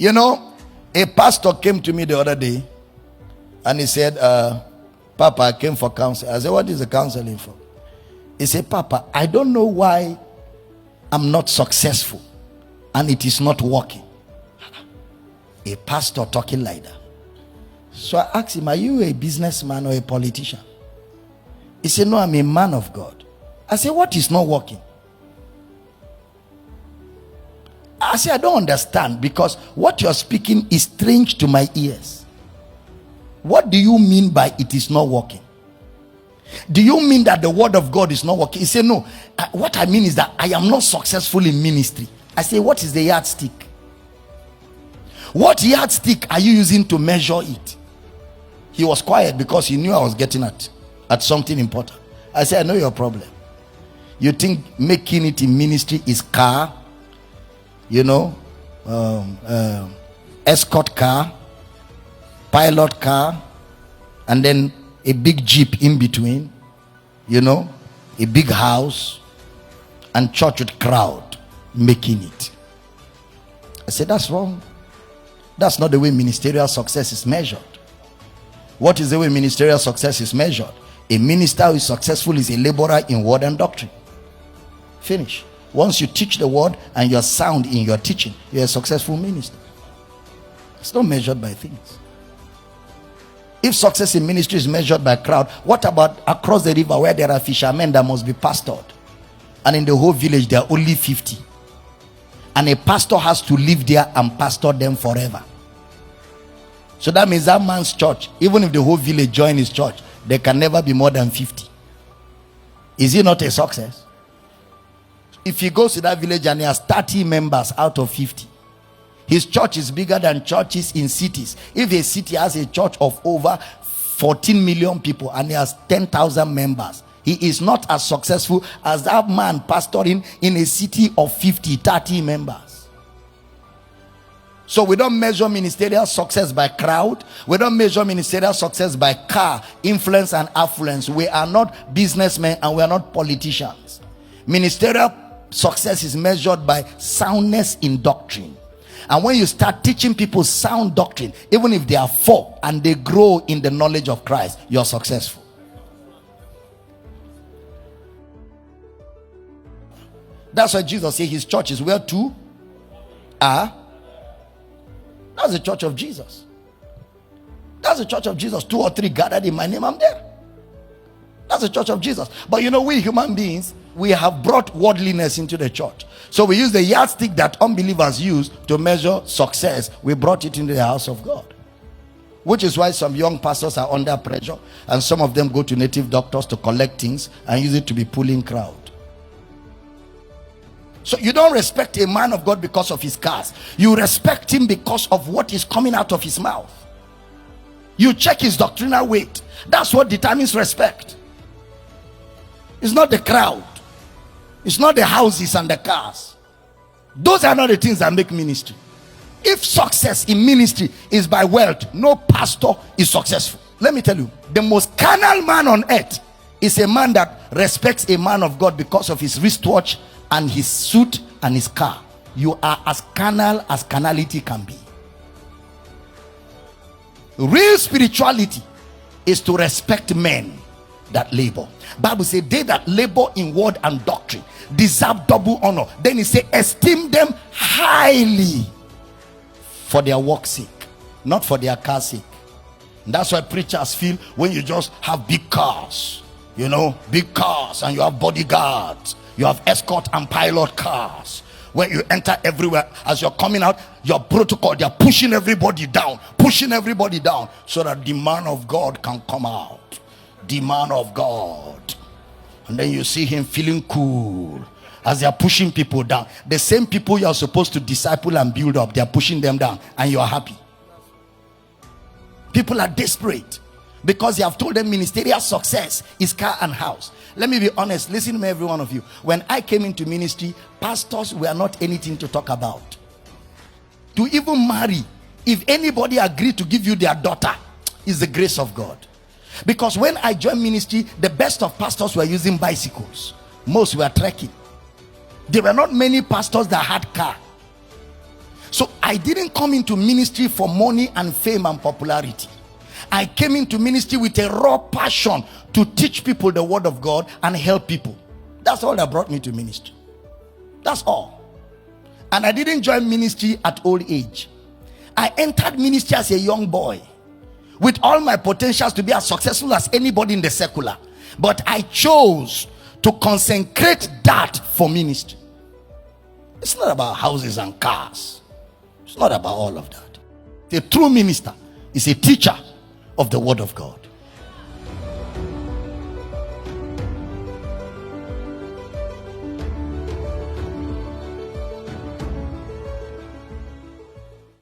You know, a pastor came to me the other day and he said, Papa, I came for counseling. I said, what is the counseling for? He said, Papa, I don't know why I'm not successful and it is not working. A pastor talking like that. So I asked him, are you a businessman or a politician? He said, no, I'm a man of God. I said, what is not working? I said, I don't understand, because what you're speaking is strange to my ears. What do you mean by it is not working? Do you mean that the word of God is not working? He said, no, what I mean is that I am not successful in ministry. I say, what is the yardstick? What yardstick are you using to measure it? He was quiet because he knew I was getting at something important. I said, I know your problem. You think making it in ministry is car, you know, escort car, pilot car, and then a big jeep in between, you know, a big house, and church with crowd making it. I said, that's wrong. That's not the way ministerial success is measured. What is the way ministerial success is measured? A minister who is successful is a laborer in word and doctrine. Finish. Once you teach the word and you're sound in your teaching, you're a successful minister. It's not measured by things. If success in ministry is measured by crowd, what about across the river where there are fishermen that must be pastored, and in the whole village there are only 50, and a pastor has to live there and pastor them forever? So that means that man's church, even if the whole village join his church, there can never be more than 50. Is it not a success? If he goes to that village and he has 30 members out of 50, his church is bigger than churches in cities. If a city has a church of over 14 million people and he has 10,000 members, he is not as successful as that man pastoring in a city of 50, 30 members. So we don't measure ministerial success by crowd. We don't measure ministerial success by car, influence and affluence. We are not businessmen and we are not politicians. Ministerial success is measured by soundness in doctrine. And when you start teaching people sound doctrine, even if they are 4 and they grow in the knowledge of Christ, you're successful. That's why Jesus said his church is where 2 are. That's the church of Jesus. That's the church of Jesus. 2 or 3 gathered in my name, I'm there. That's the church of Jesus. But you know, we human beings, we have brought worldliness into the church. So we use the yardstick that unbelievers use to measure success. We brought it into the house of God. Which is why some young pastors are under pressure, and some of them go to native doctors to collect things and use it to be pulling crowd. So you don't respect a man of God because of his cars. You respect him because of what is coming out of his mouth. You check his doctrinal weight. That's what determines respect. It's not the crowd. It's not the houses and the cars. Those are not the things that make ministry. If success in ministry is by wealth, no pastor is successful. Let me tell you, the most carnal man on earth is a man that respects a man of God because of his wristwatch and his suit and his car. You are as carnal as carnality can be. Real spirituality is to respect men that labor. Bible says they that labor in word and doctrine deserve double honor. Then he say esteem them highly for their work's sake, not for their car's sake. And that's why preachers feel when you just have big cars, you know, big cars, and you have bodyguards, you have escort and pilot cars, when you enter everywhere, as you're coming out, your protocol, they're pushing everybody down so that the man of God can come out. The man of God. And then you see him feeling cool as they are pushing people down. The same people you are supposed to disciple and build up, they are pushing them down, and you are happy. People are desperate because they have told them ministerial success is car and house. Let me be honest, listen to me, every one of you. When I came into ministry, pastors were not anything to talk about. To even marry, if anybody agreed to give you their daughter, is the grace of God. Because when I joined ministry, the best of pastors were using bicycles. Most were trekking. There were not many pastors that had car. So I didn't come into ministry for money and fame and popularity. I came into ministry with a raw passion to teach people the word of God and help people. That's all that brought me to ministry. That's all. And I didn't join ministry at old age. I entered ministry as a young boy with all my potentials to be as successful as anybody in the secular. But I chose to consecrate that for ministry. It's not about houses and cars. It's not about all of that. A true minister is a teacher of the word of God.